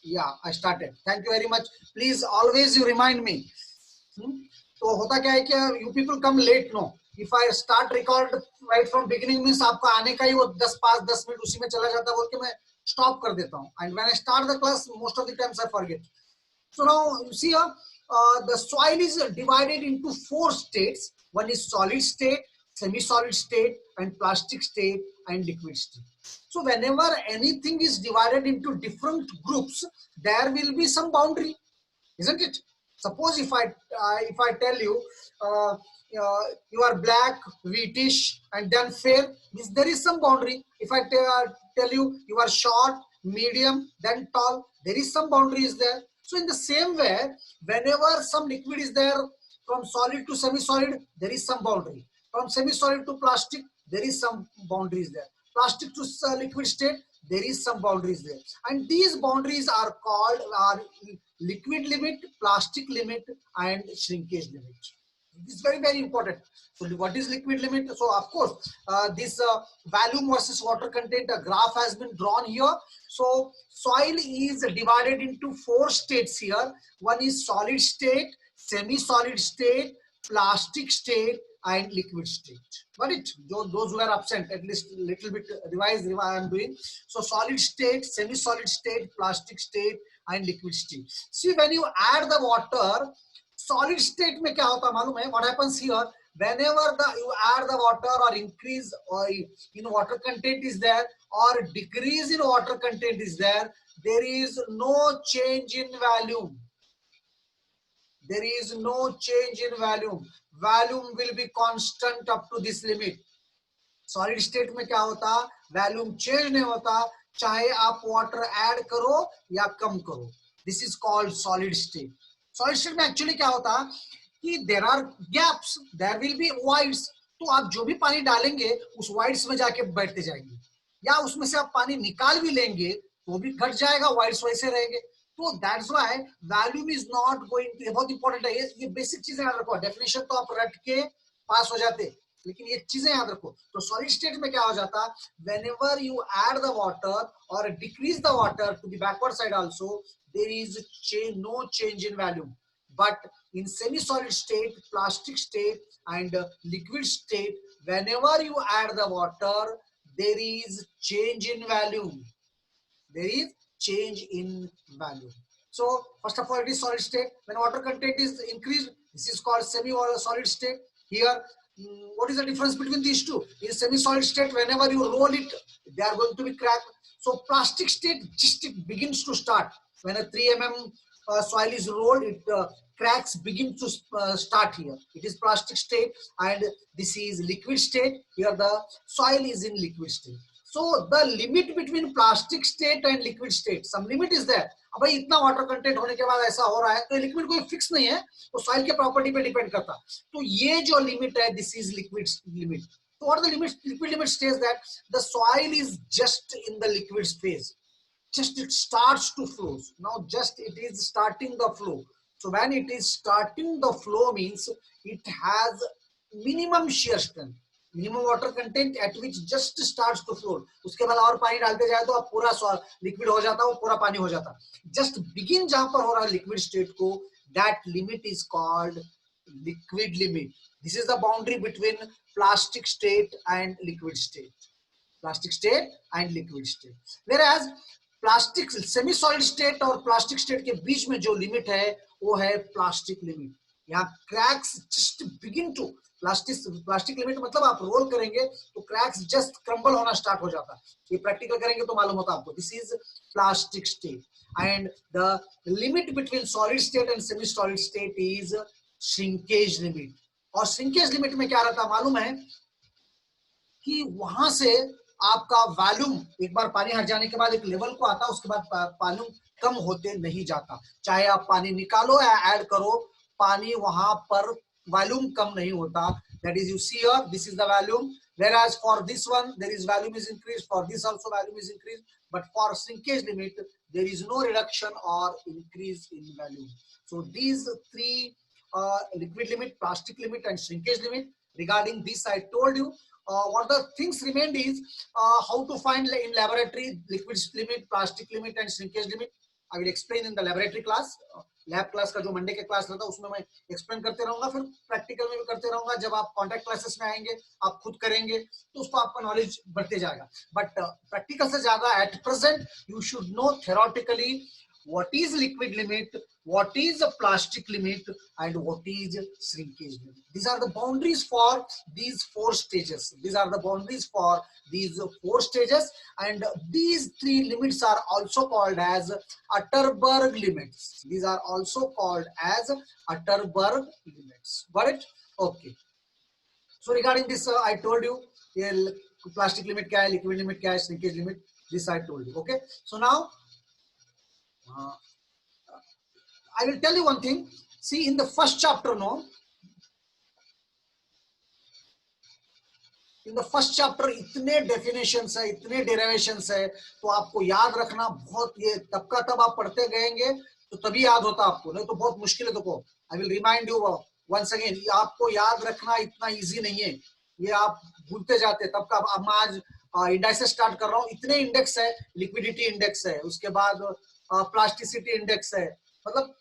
Yeah, I started. Thank you very much. Please always you remind me. तो होता क्या है कि you people come late, no. If I start record right from beginning means आपका आने का ही वो 10 मिनट उसी में चला जाता है बोल के मैं stop कर देता हूँ. And when I start the class, most of the times I forget. So now you see the soil is divided into 4 states. One is solid state, semi-solid state, and plastic state, and liquid state. So whenever anything is divided into different groups, there will be some boundary, isn't it? Suppose if I tell you you are black, wheatish, and then fair, means there is some boundary. If I tell you you are short, medium, then tall, there is some boundary is there. So in the same way, whenever some liquid is there, from solid to semi-solid, there is some boundary. From semi-solid to plastic, there is some boundaries there. Plastic to liquid state, there is some boundaries there. And these boundaries are called liquid limit, plastic limit, and shrinkage limit. This is very, very important. So what is liquid limit? So of course, this volume versus water content, a graph has been drawn here. So soil is divided into 4 states here. One is solid state, semi-solid state, plastic state, and liquid state. Got it? Those who are absent, at least a little bit revise I am doing. So solid state, semi-solid state, plastic state, and liquid state. See, when you add the water, solid state में क्या होता है मालूम है? What happens here? Whenever you add the water or increase or in water content is there or decrease in water content is there, there is no change in volume. There is no change in volume. Volume will be constant up to this limit. Solid state में क्या होता? Volume change नहीं होता, चाहे आप water add करो या कम करो. This is called solid state. Solid state में actually क्या होता कि there are gaps, there will be voids. तो आप जो भी पानी डालेंगे उस voids में जाके बैठते जाएंगे, या उसमें से आप पानी निकाल भी लेंगे तो भी घट जाएगा, voids वैसे रहेंगे. तो that's why volume is not going to, बहुत इंपॉर्टेंट है ये बेसिक चीजें याद रखो. डेफिनेशन तो आप रट के पास हो जाते, लेकिन ये चीजें याद रखो. तो सॉलिड स्टेट में क्या हो जाता, whenever you add the water or decrease the water to the backward side also, there is no change in volume. But in semi-solid state, plastic state, and liquid state, whenever you add the water, there is change in volume. There is change in value. So first of all, it is solid state. When water content is increased, this is called semi-solid state. Here, what is the difference between these two? In semi-solid state, whenever you roll it, they are going to be cracked. So plastic state just it begins to start. When a 3 mm soil is rolled, it cracks begin to start here. It is plastic state, and this is liquid state. Here the soil is in liquid state. So the limit between plastic state and liquid state, some limit is there. अब भाई इतना water content होने के बाद ऐसा हो रहा है तो लिक्विड कोई फिक्स नहीं है, तो सॉइल के प्रॉपर्टी पे डिपेंड करता. तो ये जो लिमिट है, this is liquid limit. So what the limit? Liquid limit states that the soil is just in the liquid phase. Just it starts to flow. Now just it is starting the flow. So when it is starting the flow means it has minimum shear strength. Minimum water content at which just starts to flow. उसके बाद और पानी डालते जाए तो अब पूरा liquid हो जाता है, वो पूरा पानी हो जाता है. जस्ट बिगिन जहां पर हो रहा है लिक्विड स्टेट को, that limit is called liquid limit. This is the boundary between plastic state and liquid state. Plastic state and liquid state. Whereas plastic semi solid state और प्लास्टिक स्टेट के बीच में जो लिमिट है वो है plastic limit. यहाँ cracks just begin to, plastic limit मतलब आप रोल करेंगे तो क्रैक्स जस्ट क्रम्बल होना स्टार्ट हो जाता है. ये प्रैक्टिकल करेंगे तो मालूम होता है आपको. This is plastic state. And the limit between solid state and semi solid state is shrinkage limit. और श्रिंकेज लिमिट में क्या रहता है मालूम है कि वहां से आपका वॉल्यूम एक बार पानी हट जाने के बाद एक लेवल को आता है, उसके बाद वॉल्यूम कम होते नहीं जाता. चाहे आप पानी निकालो या ऐड करो, पानी वहां पर वॉल्यूम कम नहीं होता. That is, you see here, this is the volume. Whereas for this one, there is volume is increased. For this also volume is increased. But for shrinkage limit, there is no reduction or increase in volume. So these three liquid limit, plastic limit, and shrinkage limit. Regarding this, I told you. What the things remained is how to find in laboratory liquid limit, plastic limit, and shrinkage limit. I will explain in the laboratory class. Lab class का जो Monday के class रहता है उसमें मैं explain करते रहूंगा, फिर प्रैक्टिकल में भी करते रहूंगा. जब आप कॉन्टैक्ट क्लासेस में आएंगे, आप खुद करेंगे, तो उसको आपका नॉलेज बढ़ते जाएगा. बट प्रैक्टिकल से ज्यादा at present you should know theoretically what is liquid limit, what is a plastic limit, and what is shrinkage limit. These are the boundaries for these four stages. These are the boundaries for these four stages, and these three limits are also called as Atterberg limits. These are also called as Atterberg limits. Got it? Okay. So regarding this, I told you plastic limit kya hai, liquid limit kya hai, shrinkage limit. This I told you. Okay. So now I will tell you one thing. See, in the first chapter, no, in the first chapter इतने definitions है, इतने derivations है, तो आपको याद रखना बहुत, ये तब का तब आप पढ़ते गएंगे तो तभी याद होता आपको, नहीं तो बहुत मुश्किल है. देखो, I will remind you once again, आपको याद रखना इतना easy नहीं है, ये आप भूलते जाते. तब का अब मैं आज इंडेक्स से स्टार्ट कर रहा हूँ. इतने इंडेक्स है, लिक्विडिटी इंडेक्स है, उसके बाद प्लास्टिसिटी इंडेक्स है, मतलब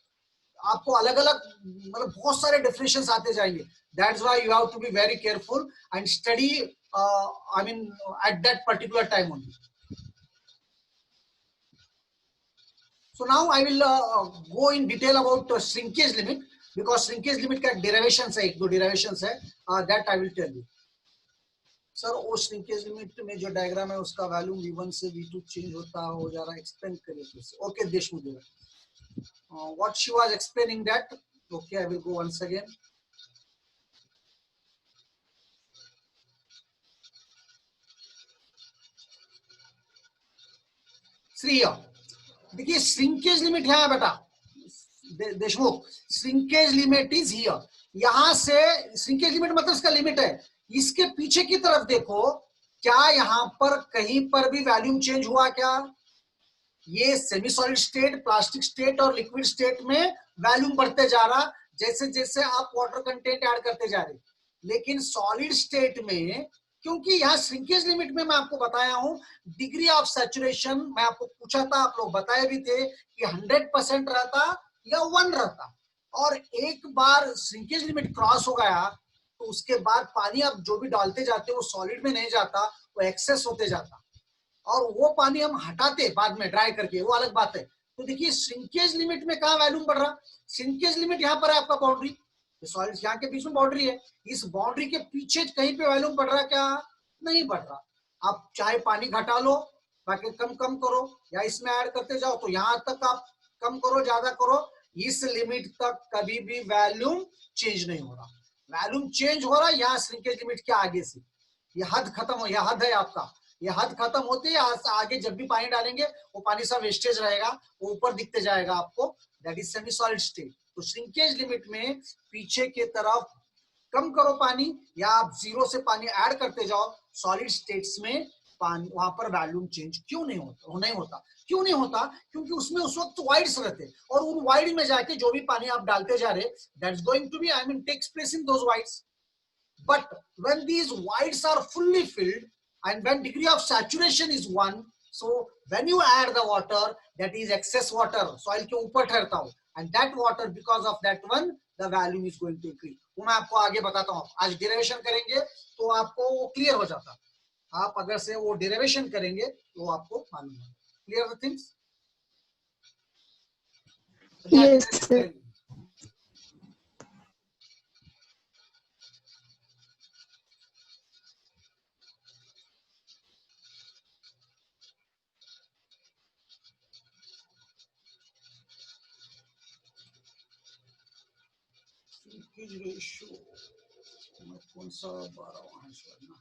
आपको अलग अलग, मतलब बहुत सारे डेफिनेशंस आते जाएंगे. That's why you have to be very careful and study I mean at that particular time only. So now I will go in detail about shrinkage limit, because shrinkage limit का derivations है, एक दो derivations है, that I will tell you. Sir वो shrinkage limit में जो diagram है उसका वैल्यू V1 से V2 चेंज होता हो जा रहा है, एक्सप्लेन करिए. Okay Deshmukh ji, what she was explaining that. Okay, I will go once again. Shri देखिए श्रिंकेज लिमिट यहाँ है बेटा Deshmukh, shrinkage limit is here. यहां से श्रिंकेज लिमिट मतलब इसका लिमिट है. इसके पीछे की तरफ देखो, क्या यहां पर कहीं पर भी वैल्यूम चेंज हुआ क्या? ये semi solid state, plastic state और लिक्विड स्टेट में वैल्यूम बढ़ते जा रहा जैसे जैसे आप वाटर कंटेंट ऐड करते जा रहे. लेकिन सॉलिड स्टेट में, क्योंकि यहाँ श्रिंकेज लिमिट में मैं आपको बताया हूं डिग्री ऑफ सैचुरेशन, मैं आपको पूछा था, आप लोग बताए भी थे कि 100% रहता या 1 रहता. और एक बार श्रिंकेज लिमिट क्रॉस हो गया तो उसके बाद पानी आप जो भी डालते जाते वो सॉलिड में नहीं जाता, वो एक्सेस होते जाता, और वो पानी हम हटाते बाद में ड्राई करके, वो अलग बात है. तो देखिए श्रिंकेज लिमिट में कहाँ वैल्यूम बढ़ रहा, श्रिंकेज लिमिट यहाँ पर है आपका बाउंड्री, सॉलिड यहाँ के बीच में बाउंड्री है, इस बाउंड्री के पीछे कहीं पे वैल्यूम बढ़ रहा क्या? नहीं बढ़ रहा. आप चाहे पानी घटा लो, बाकी कम कम करो, या इसमें ऐड करते जाओ, तो यहाँ तक आप कम करो ज्यादा करो, इस लिमिट तक कभी भी वैल्यूम चेंज नहीं हो रहा. वैल्यूम चेंज हो रहा है यहाँ श्रिंकेज लिमिट के आगे से, ये हद खत्म हो, यह हद है आपका, ये हद खत्म होती है. आगे जब भी पानी डालेंगे वो पानी सा वेस्टेज रहेगा, वो ऊपर दिखते जाएगा आपको, that is semi solid state. तो श्रिंकेज लिमिट में पीछे के तरफ कम करो पानी, या आप जीरो से पानी ऐड करते जाओ सॉलिड स्टेट्स में, पानी वहां पर वैल्यूम चेंज क्यों नहीं होता? नहीं होता. क्यों नहीं होता? क्योंकि उसमें उस वक्त वाइड्स रहते, और उन वाइड में जाके जो भी पानी आप डालते जा रहे, that's going to be I mean takes place in those voids. But when these voids are fully filled and when degree of saturation is 1, so when you add the water, that is excess water, soil के ऊपर ठहरता हो, and that water because of that one the value is going to increase. वो मैं आपको आगे बताता हूँ, आज डेरिवेशन करेंगे तो आपको वो क्लियर हो जाता. आप अगर से वो डेरिवेशन करेंगे तो आपको मालूम है. Clear the things? Yes, sir. Ratio मैं कौन सा 12 वहां से ना,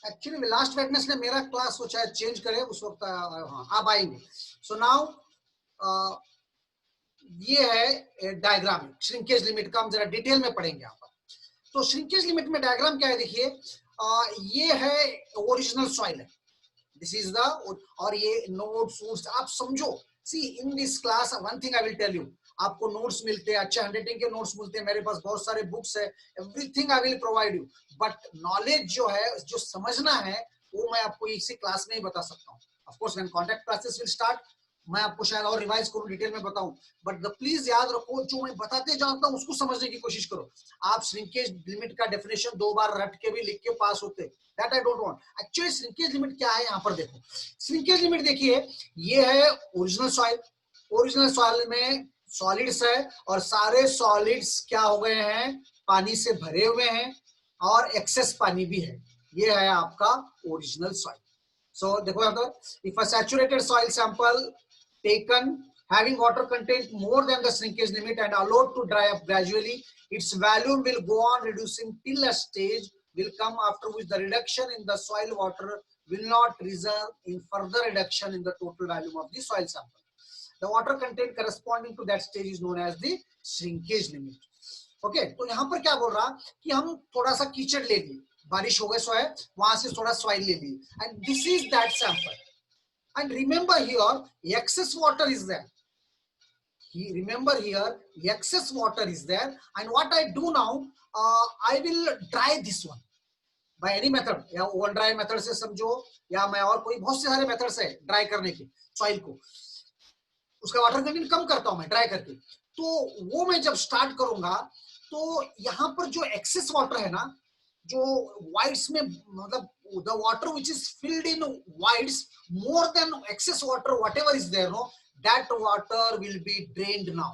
एक्चुअली लास्ट वेडनेसडे मेरा क्लास वो शायद चेंज करे उस वक्त, हाँ आप आएंगे. सो नाउ ये है डायग्राम श्रिंकेज लिमिट का, हम जरा डिटेल में पढ़ेंगे यहाँ पर. तो श्रिंकेज लिमिट में डायग्राम क्या है देखिए, ये है ओरिजिनल सॉइल है, दिस इज द, और ये नोड सोर्स आप समझो. See in this class one thing I will tell you, आपको नोट्स मिलते हैं, अच्छे हैंडराइटिंग के नोट्स मिलते हैं, मेरे पास बहुत सारे बुक्स है, everything I will provide you, but knowledge जो है, जो समझना है, वो मैं आपको इसी क्लास में ही बता सकता हूँ. Of course when contact classes will start, मैं आपको शायद और रिवाइज करूं, डिटेल में बताऊं, बट प्लीज याद रखो, जो मैं बताते जाता हूं उसको समझने की कोशिश करो. आप श्रिंकेज लिमिट का डेफिनेशन 2 बार रट के भी लिख के पास होते, that I don't want. Actually shrinkage limit क्या है, यहाँ पर देखो. श्रिंकेज लिमिट देखिए, ये है ओरिजिनल सॉइल. ओरिजिनल सॉइल में सॉलिड्स है, और सारे सॉलिड्स क्या हो गए हैं, पानी से भरे हुए हैं, और एक्सेस पानी भी है. ये है आपका ओरिजिनल सॉइल. So देखो यहाँ पर, if a saturated soil sample taken having water content more than the shrinkage limit and allowed to dry up gradually, its volume will go on reducing till a stage will come after which the reduction in the soil water will not result in further reduction in the total volume of the soil sample. The water content corresponding to that stage is known as the shrinkage limit. Okay, तो यहाँ पर क्या बोल रहा कि हम थोड़ा सा कीचड़ ले लिए, बारिश हो गई सो है, वहां से थोड़ा सॉइल ले ली, and this is that sample. And remember here excess water is there. Remember here excess water is there, and what I do now, I will dry this one by any method, या oven dry method से समझो, या मैं और कोई बहुत से सारे मेथड्स है ड्राई करने के सॉइल को, उसका वाटर कंटेंट कम करता हूं मैं ड्राई करके. तो वो मैं जब स्टार्ट करूंगा, तो यहाँ पर जो एक्सेस वाटर है ना, जो वाइड्स में, मतलब the water which is filled in voids more than excess water whatever is there, no, that water will be drained now.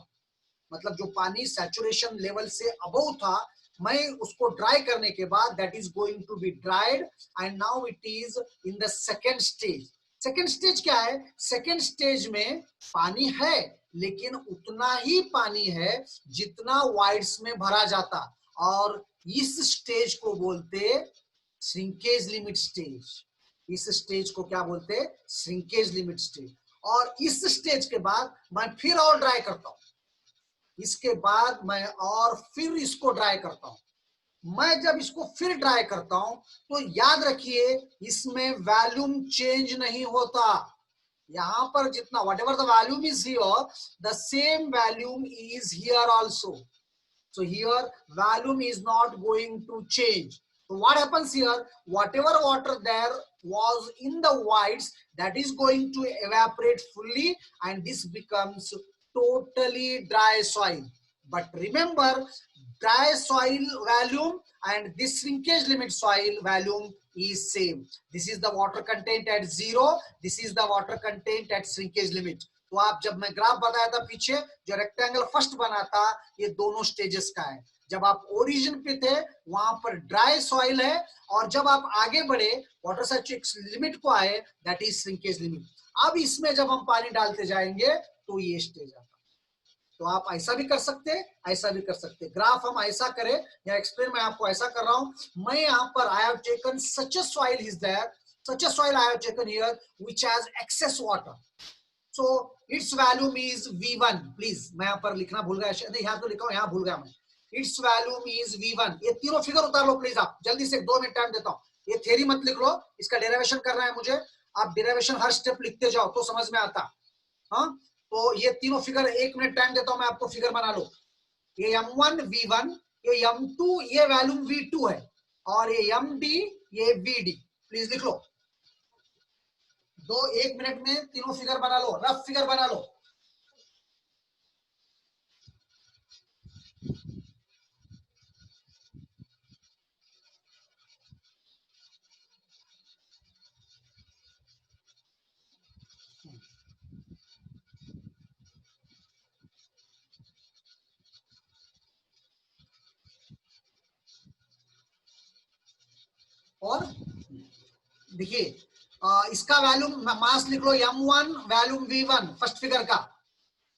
मतलब जो पानी सैचुरेशन लेवल से अबव था, मैं उसको ड्राई करने के बाद that is going to be dried, and now it is in the second stage. Second stage क्या है, सेकेंड स्टेज में पानी है, लेकिन उतना ही पानी है जितना वाइड्स में भरा जाता, और इस स्टेज को बोलते श्रिंकेज लिमिट स्टेज. इस स्टेज को क्या बोलते हैं, श्रिंकेज लिमिट स्टेज. और इस स्टेज के बाद मैं फिर और ड्राई करता हूं, इसके बाद मैं और फिर इसको ड्राई करता हूं. मैं जब इसको फिर ड्राई करता हूं, तो याद रखिए इसमें वॉल्यूम चेंज नहीं होता. यहां पर जितना whatever the volume is here, the same volume is here also. So here volume is not going to change. So what happens here, whatever water there was in the voids, that is going to evaporate fully, and this becomes totally dry soil. But remember, dry soil volume and this shrinkage limit soil volume is same. This is the water content at 0, this is the water content at shrinkage limit. तो आप, जब मैं graph बताया था पीछे, जो rectangle first बना था, ये दोनों स्टेजेस का है. जब आप ओरिजिन पे थे वहां पर ड्राई सॉइल है, और जब आप आगे बढ़े वाटर सैचुरेशन लिमिट को आए, दैट इज श्रिंकेज लिमिट. अब इसमें जब हम पानी डालते जाएंगे तो ये स्टेज आता. तो आप ऐसा भी कर सकते हैं, ऐसा भी कर सकते हैं. ग्राफ हम ऐसा करें, या एक्सप्लेन मैं आपको ऐसा कर रहा हूं. मैं यहाँ पर I have taken such a soil is there, such a soil I have taken here which has excess water. So its volume is V1. Please मैं यहाँ पर लिखना भूल गया, नहीं यहाँ तो लिखा हूँ, यहाँ भूल गया मैं. Its volume is V1. ये तीनों फिगर उतार लो प्लीज, आप जल्दी से 2 मिनट टाइम देता हूँ. ये थ्योरी मत लिख लो, इसका डेरिवेशन करना है मुझे. आप डेरिवेशन हर स्टेप लिखते जाओ तो समझ में आता. हाँ, तो ये तीनों फिगर 1 मिनट टाइम देता हूँ मैं आपको, फिगर बना लो. ये M1 V1, ये M2, ये वॉल्यूम V2 है, और ये MD, ये VD. प्लीज लिख लो. 1 मिनट में तीनों फिगर बना लो, रफ फिगर बना लो. और देखिए, इसका वॉल्यूम मास लिख लो, M1 volume V1, first figure का,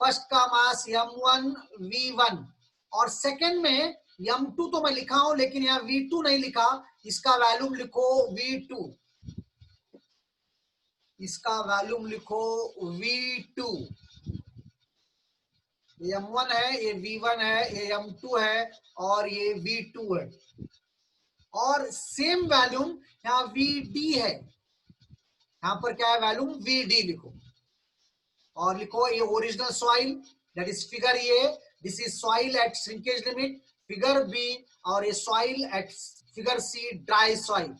फर्स्ट का मास M1 V1, और सेकंड में M2 तो मैं लिखा हूं, लेकिन यहाँ V2 नहीं लिखा, इसका वॉल्यूम लिखो V2, इसका वॉल्यूम लिखो V2. ये M1 है, ये V1 है, ये M2 है, और ये V2 है. और सेम वॉल्यूम यहाँ VD है, यहाँ पर क्या है वॉल्यूम VD लिखो, और लिखो ये original soil, that is figure A. This is soil at shrinkage limit. Figure B और ये soil at figure C dry soil.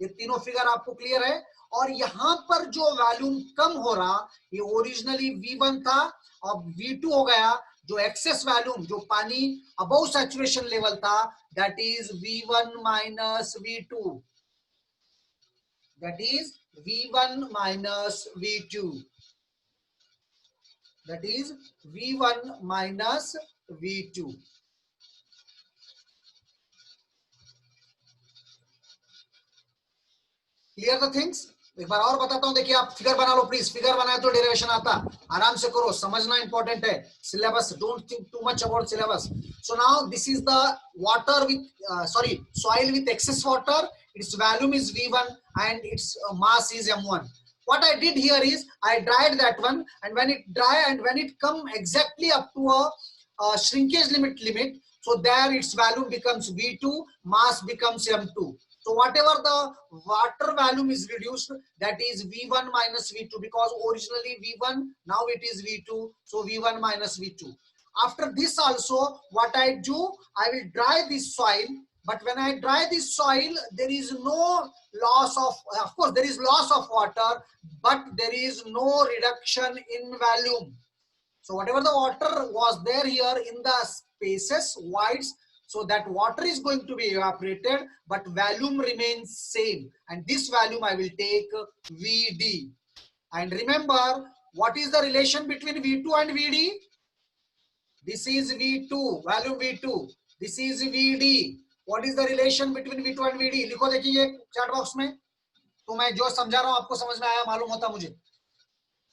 ये तीनों फिगर आपको क्लियर है. और यहां पर जो वॉल्यूम कम हो रहा, ये ओरिजिनली V1 था, अब V2 हो गया. जो एक्सेस वॉल्यूम, जो पानी अबव सैचुरेशन लेवल था, that is V1 minus V2. That is V1 minus V2. That is V1 minus V2. Clear the things? एक बार और बताता हूं. देखिए, आप फिगर बना लो प्लीज. फिगर बनाए तो डेरिवेशन आता. आराम से करो, समझना इंपॉर्टेंट है. Syllabus, don't think too much about syllabus. So now this is the water with soil with excess water. Its volume is V1 and its mass is M1. What I did here is I dried that one, and when it dry and when it come exactly up to a shrinkage limit, so there its volume becomes V2, mass becomes M2. So whatever the water volume is reduced, that is V1 minus V2, because originally V1, now it is V2, so V1 minus V2. After this also, what I do, I will dry this soil. But when I dry this soil, there is no loss of course, there is loss of water, but there is no reduction in volume. So whatever the water was there here in the spaces, voids, so that water is going to be evaporated, but volume remains same. And this volume I will take VD. And remember, what is the relation between V2 and VD? This is V2, volume V2. This is VD. What is the relation between V2 and VD? लिखो देखिए chat box में. तो मैं जो समझा रहा हूँ आपको समझ में आया मालूम होता मुझे.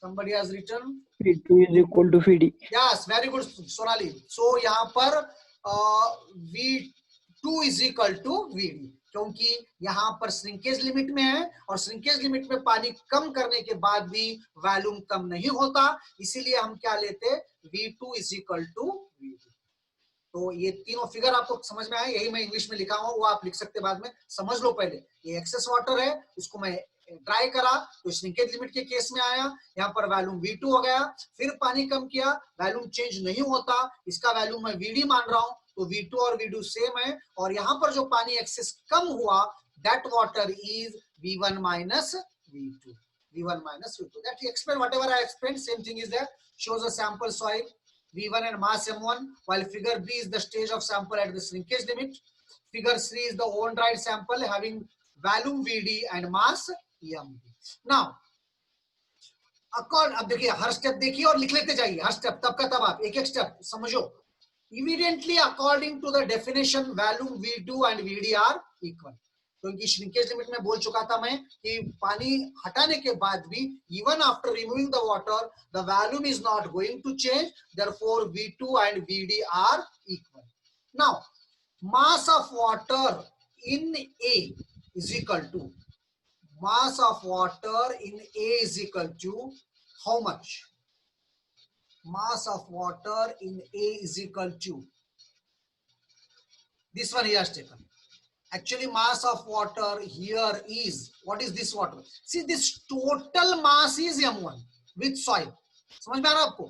Somebody has written V2 is equal to VD. Yes, very good, Sonali. So यहाँ पर V2 is equal to VD, क्योंकि यहाँ पर श्रिंकेज लिमिट में है, और श्रिंकेज लिमिट में पानी कम करने के बाद भी वॉल्यूम कम नहीं होता, इसीलिए हम क्या लेते, V2 is equal to VD. तो ये तीनों फिगर आपको समझ में आया. यही मैं इंग्लिश में लिखा हूँ, वो आप लिख सकते बाद में. समझ लो पहले. ये एक्सेस वाटर है, इसको मैं ड्राई करा तो श्रिंकेज लिमिट के केस में आया. यहाँ पर वॉल्यूम V2 हो गया. फिर पानी कम किया, वॉल्यूम चेंज नहीं होता, इसका वॉल्यूम मैं VD मान रहा हूँ. तो V2 और V2 सेम है. और यहाँ पर जो पानी एक्सेस कम हुआ, that water is V1 minus V2. V1 minus V2. That explain whatever I explained. Same thing is there. Shows a sample soil V1 and mass M1, while figure B is the stage of sample at the shrinkage limit. Figure C is the on dried sample having volume VD and mass MD. Now, अब देखिए, हर step देखिए और लिख लेते जाइए. हर step तब का तब आप एक एक स्टेप समझो. Evidently, according to the definition, volume V2 and VD are equal. क्योंकि श्रिंकेज लिमिट में बोल चुका था मैं कि पानी हटाने के बाद भी even after removing the water, the volume is not going to change. Therefore, V2 and VD are equal. Now, mass of water in A is equal to, mass of water in A is equal to how much? Mass of water in A is equal to, this one he has taken. Actually, mass of water here is, what is this water? See, this total mass is M1 with soil. समझ में आ रहा है आपको?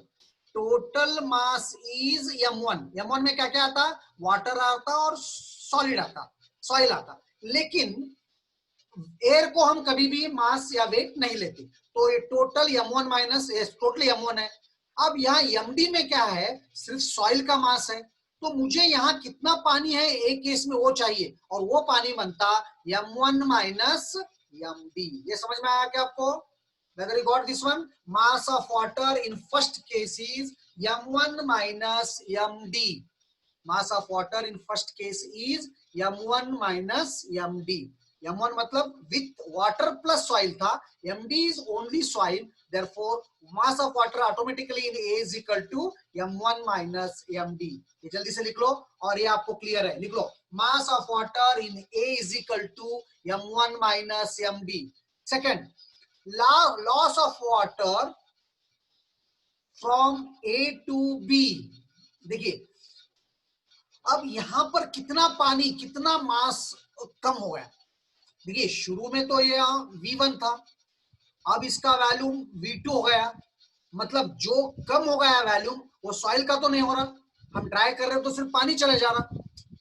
Total mass is M1. M1 में क्या क्या आता? Water आता और सॉलिड आता, सॉइल आता. लेकिन एयर को हम कभी भी मास या वेट नहीं लेते. तो ये total M1 minus total M1 है. अब यहाँ MD में क्या है? सिर्फ सॉइल का मास है. तो मुझे यहाँ कितना पानी है एक केस में वो चाहिए, और वो पानी बनता M1 माइनस MD. ये समझ में आया क्या आपको? Whether you got this one? Mass of water in first case is M1 minus MD. Mass of water in first case is M1 minus MD. M1 मतलब with water plus soil था, MD is only soil. Therefore, mass of water automatically in A is equal to M1 minus MD. ये जल्दी से लिख लो और ये आपको clear है. लिख लो, mass of water in A is equal to M1 minus MD. Second, loss of water from A to B. देखिए, अब यहां पर कितना पानी, कितना मास कम हो गया. देखिए, शुरू में तो ये V1 था, अब इसका वॉल्यूम V2 हो गया. मतलब जो कम हो गया वॉल्यूम वो सॉइल का तो नहीं हो रहा, हम ड्राई कर रहे हो तो सिर्फ पानी चले जा रहा।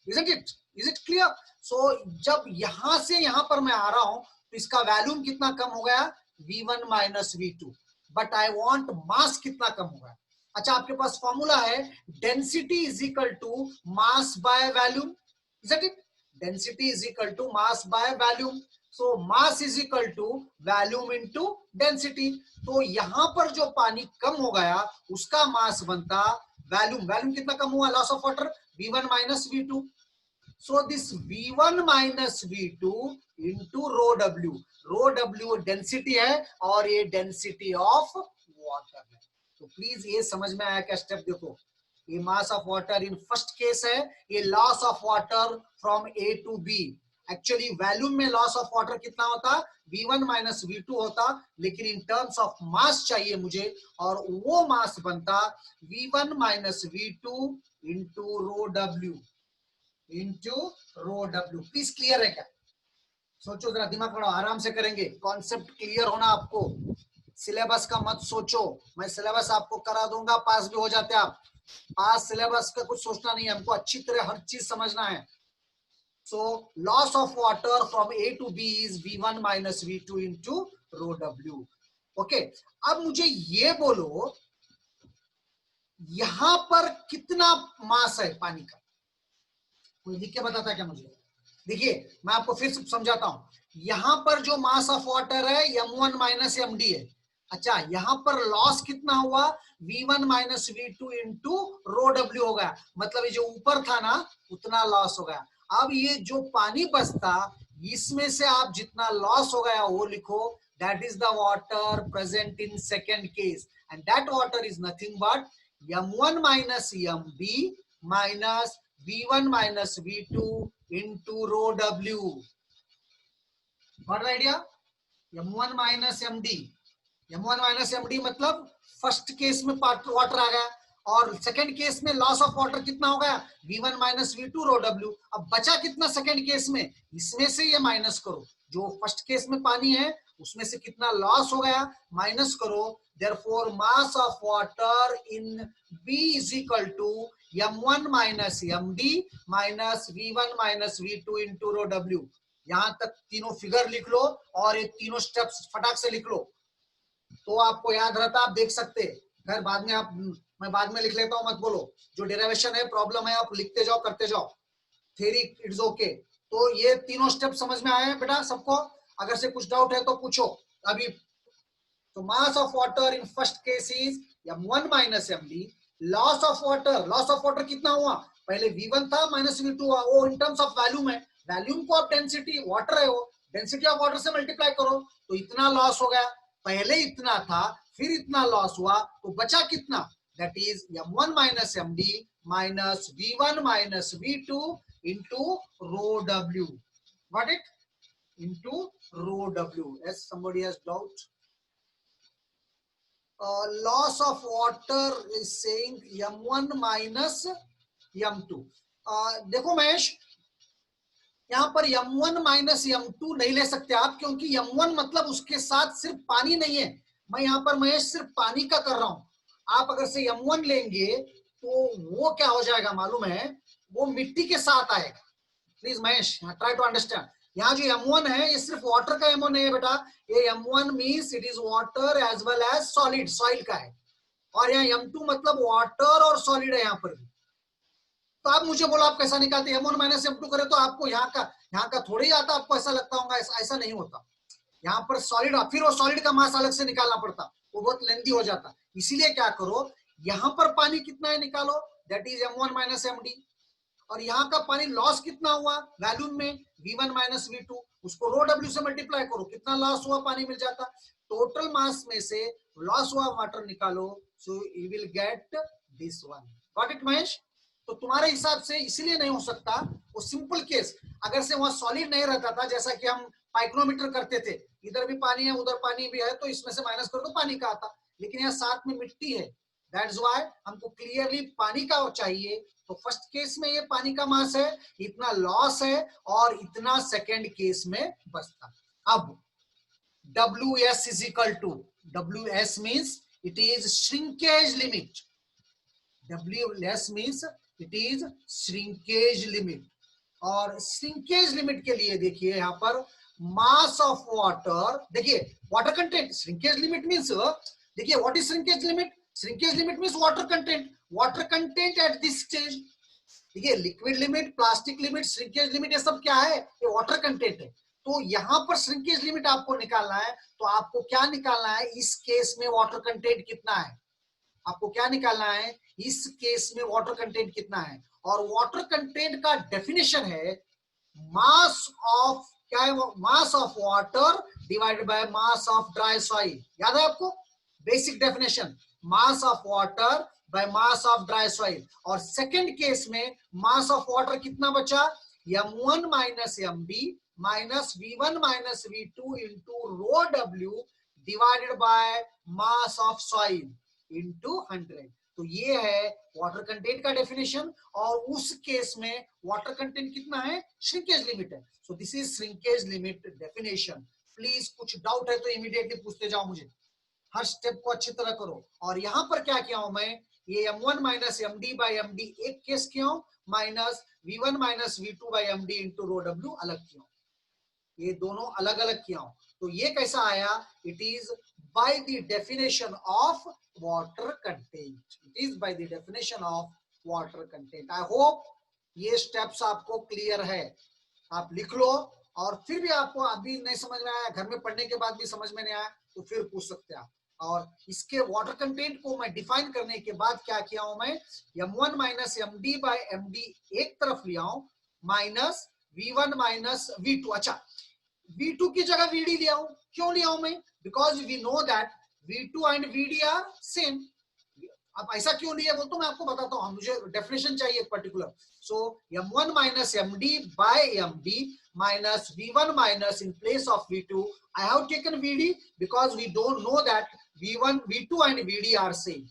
Is it clear? सो जब यहां से यहां पर मैं आ रहा हूं तो इसका वैल्यूम कितना कम हो गया, V1 minus V2, but I want mass कितना कम हो गया। अच्छा, आपके पास फॉर्मूला है density is equal to mass by volume, is it? Density is equal to mass by volume, so mass is equal to volume into density. तो यहां पर जो पानी कम हो गया उसका मास बनता वैल्यूम। वैल्यूम कितना कम हुआ, loss of water, V1 minus V2। So this V1 minus V2 into rho W, rho W density है और ये डेंसिटी ऑफ वाटर है। तो प्लीज ये समझ में आया क्या स्टेप? देखो, ये mass of water in first case है, ये loss of water from A to B। Actually volume में लॉस ऑफ वाटर कितना होता, V1 माइनस V2 होता, लेकिन इन टर्म्स ऑफ मास चाहिए मुझे, और वो मास बनता V1 minus V2 into rho W into rho W। Please clear है क्या? सोचो जरा, दिमाग लगाओ, आराम से करेंगे, कॉन्सेप्ट क्लियर होना आपको। सिलेबस का मत सोचो, मैं सिलेबस आपको करा दूंगा, पास भी हो जाते आप। पास सिलेबस का कुछ सोचना नहीं है, हमको अच्छी तरह हर चीज समझना है। So loss of water from A to B is V1 minus V2 into rho W। Okay, अब मुझे ये बोलो यहां पर कितना मास है पानी का, कोई लिख के बताता है क्या मुझे? देखिए, मैं आपको फिर समझाता हूं। यहां पर जो मास ऑफ वाटर है M1 माइनस MD है। अच्छा, यहां पर लॉस कितना हुआ, V1 minus V2 into rho W हो गया, मतलब ये जो ऊपर था ना उतना लॉस हो गया। अब ये जो पानी बचता, इसमें से आप जितना लॉस हो गया वो लिखो, that is the water present in second case, and that water is nothing but M1 minus MB minus V1 minus V2 into rho W। Got the idea? M1 minus MD, M1 minus MD मतलब first case में water आ गया, और second case में loss of water कितना हो गया, V1 minus V2 रो W। अब बचा कितना सेकंड केस में, इसमें से ये माइनस करो, जो फर्स्ट केस में पानी है उसमें से कितना लॉस हो गया माइनस करो। Therefore mass of water in B is equal to M1 minus MD minus V1 minus V2 into rho W। यहां तक तीनों फिगर लिख लो और ये तीनों स्टेप्स फटाक से लिख लो, तो आपको याद रहता, आप देख सकते। खैर बाद में आप, मैं बाद में लिख लेता हूं, मत बोलो, जो डेरिवेशन है प्रॉब्लम है आप लिखते जाओ करते जाओ, थ्योरी इट्स ओके। तो ये तीनों स्टेप समझ में आए हैं बेटा सबको? अगर से कुछ डाउट है तो पूछो अभी। तो मास of water in first case is M1 minus MD, loss of water, loss of water कितना हुआ, पहले V1 था माइनस V2 हुआ, वो इन टर्म्स ऑफ वैल्यूम है, वैल्यूम को आप डेंसिटी, वाटर है वो, डेंसिटी ऑफ वाटर से मल्टीप्लाई करो, तो इतना लॉस हो गया, पहले इतना था फिर इतना लॉस हुआ, तो बचा कितना, that is M1 minus MD minus V1 minus V2 into rho W। Got it? Into rho W। Yes, somebody has doubt? Loss of water is saying M1 minus M2। देखो महेश, यहाँ पर M1 माइनस M2 नहीं ले सकते आप, क्योंकि M1 मतलब उसके साथ सिर्फ पानी नहीं है। मैं यहाँ पर महेश सिर्फ पानी का कर रहा हूं, आप अगर से M1 लेंगे तो वो क्या हो जाएगा मालूम है, वो मिट्टी के साथ आएगा। Please Mahesh try to understand, यहाँ जो M1 है ये सिर्फ वाटर का M1 नहीं है बेटा, ये M1 means it is water as well as solid, soil का है, और यहाँ M2 मतलब वाटर और सॉलिड है यहाँ पर भी। तो आप मुझे बोलो आप कैसा निकालते, M1 माइनस M2 करे तो आपको यहाँ का थोड़ा ही आता, आपको ऐसा लगता होगा, ऐसा नहीं होता। यहाँ पर सॉलिड, फिर वो सॉलिड का मास अलग से निकालना पड़ता, वो बहुत लेंदी हो जाता। इसीलिए क्या करो, यहाँ पर पानी कितना है निकालो, that is M1 minus MD, और यहाँ का पानी लॉस कितना हुआ वैल्यूम में, V1 माइनस V2, उसको रो W से मल्टीप्लाई करो, कितना लॉस हुआ पानी मिल जाता। टोटल मास में से लॉस हुआ वाटर निकालो, so you will get this one. Got it Mahesh? तो तुम्हारे हिसाब से इसीलिए नहीं हो सकता, वो सिंपल केस, अगर से वहां सॉलिड नहीं रहता था, जैसा कि हम पाइक्रोमीटर करते थे, इधर भी पानी है उधर पानी भी है, तो इसमें से माइनस करो तो पानी का आता, लेकिन यहाँ साथ में मिट्टी है, दैट्स व्हाई हमको क्लियरली पानी का चाहिए। तो फर्स्ट केस में ये पानी का मास है, इतना लॉस है, और इतना सेकेंड केस में बचता। अब WS is equal to, WS means it is shrinkage limit, W less means it is shrinkage limit, और श्रिंकेज लिमिट के लिए देखिए यहाँ पर मास ऑफ वाटर, देखिए water content, shrinkage limit means, देखिए what is shrinkage limit, shrinkage limit means water content at this stage. देखिए liquid limit, plastic limit, shrinkage limit, ये सब क्या है, ये वाटर कंटेंट है। तो यहाँ पर श्रिंकेज लिमिट आपको निकालना है, तो आपको क्या निकालना है, इस केस में वाटर कंटेंट कितना है, आपको क्या निकालना है, इस केस में वाटर कंटेंट कितना है। और वाटर कंटेंट का डेफिनेशन है मास ऑफ, क्या है, मास of water divided by mass of dry soil. याद है आपको basic definition, mass of water by mass of dry soil. और सेकंड केस में मास ऑफ वाटर कितना बचा, m1 minus md minus v1 minus v2 into rho w divided by mass of soil into 100। तो ये है वाटर कंटेंट का definition, और उस केस में वाटर कंटेंट कितना है, श्रिंकेज लिमिट है। So this is shrinkage limit definition. Please कुछ डाउट है तो इमीडिएटली पूछते जाओ मुझे, हर स्टेप को अच्छी तरह करो। और यहां पर क्या किया हूं मैं, ये m1 minus md by md एक केस किया हूं, minus v1 minus v2 by md into rho w अलग किया हूं, ये दोनों अलग अलग किया हूं। तो ये कैसा आया, it is by the definition of water content, it is by the definition of water content. I hope ये स्टेप्स आपको क्लियर है, आप लिख लो। और फिर भी आपको अभी नहीं समझ में आया, घर में पढ़ने के बाद भी समझ में नहीं आया, तो फिर पूछ सकते हैं आप। और इसके वाटर कंटेंट को मैं डिफाइन करने के बाद क्या किया हूं मैं, m1 minus md by md एक तरफ लिया हूं, माइनस v1 माइनस v2। अच्छा, v2 की जगह vd लिया हूं, क्यों लिया हूं मैं, because we know that v2 and vd are same. अब ऐसा क्यों लिया वो तो मैं आपको बताता हूं, मुझे डेफिनेशन चाहिए particular. So m1 minus md by md minus v1 minus in place of v2 I have taken vd because we don't know that v1 v2 and vd are same।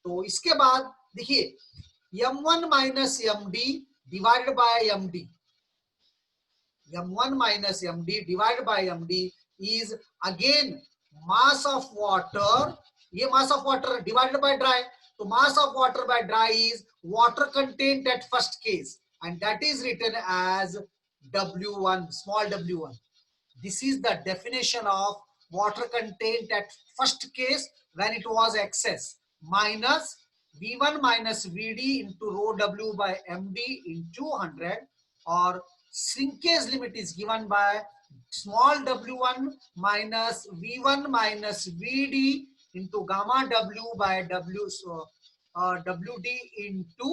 तो इसके बाद देखिए m1 minus md divided by md, m1 minus md divided by md is again mass of water, ये mass of water divided by dry, तो mass of water by dry is water content at first case and that is written as W1, small w1. This is the definition of water content at first case when it was excess, minus v1 minus vd into rho w by md into 100, or shrinkage limit is given by small w1 minus v1 minus vd into gamma w by w, so wd into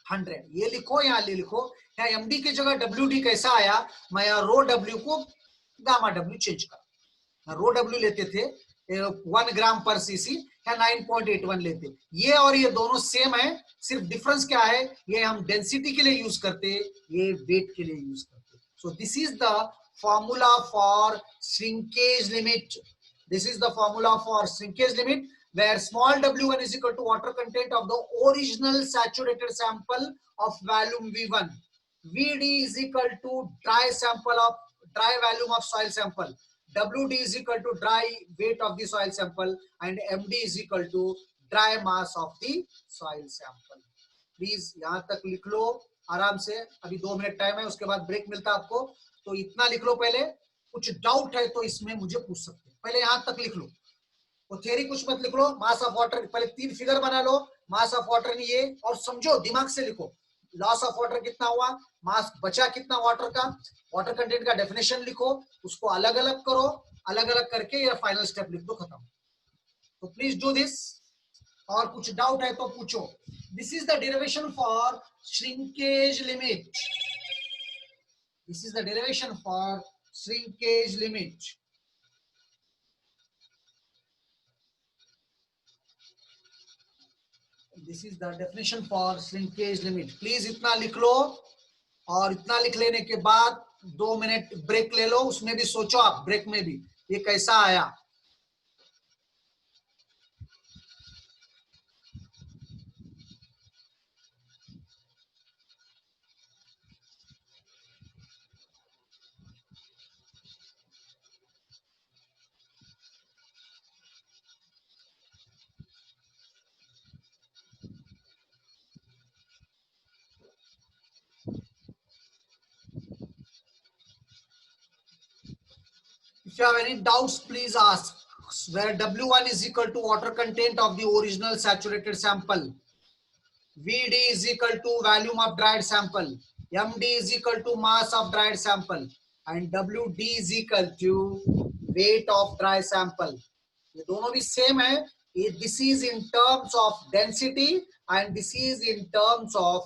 100। ये लिखो, यहाँ ले लिखो, यहाँ md की जगह wd कैसा आया, मैं यहाँ रो w को गामा w चेंज कर, रो w लेते थे 1 ग्राम पर सीसी, या 9.81 लेते, ये और ये दोनों सेम है, सिर्फ डिफरेंस क्या है, ये हम डेंसिटी के लिए यूज करते, ये वेट के लिए यूज करते। So this is the formula for shrinkage limit, this is the formula for shrinkage limit where small w1 is equal to water content of the original saturated sample of volume v1, vd is equal to dry sample of dry volume of soil sample, wd is equal to dry weight of the soil sample, and md is equal to dry mass of the soil sample। Please यहां तक लिख लो आराम से, अभी 2 minute time है, उसके बाद break मिलता है आपको, तो इतना लिख लो पहले, कुछ डाउट है तो इसमें मुझे पूछ सकते हैं, पहले यहां तक लिख लो, वो थ्योरी कुछ मत लिख लो, मास ऑफ वाटर पहले 3 फिगर बना लो, मास ऑफ वाटर ये, और समझो दिमाग से लिखो, लॉस ऑफ वाटर कितना हुआ, मास बचा कितना वाटर का, वाटर कंटेंट का डेफिनेशन लिखो, उसको अलग अलग करो, अलग अलग करके ये फाइनल स्टेप लिख दो, खत्म। तो प्लीज डू दिस, और कुछ डाउट है तो पूछो। This is the derivation for shrinkage limit, this is the derivation for shrinkage limit. This is the definition for shrinkage limit। Please इतना लिख लो, और इतना लिख लेने के बाद 2 मिनट ब्रेक ले लो, उसमें भी सोचो आप, ब्रेक में भी ये कैसा आया। If you have any doubts, please ask. Where W1 is equal to water content of the original saturated sample. Vd is equal to volume of dried sample. Md is equal to mass of dried sample. And Wd is equal to weight of dry sample. ये दोनों भी same है. This is in terms of density and this is in terms of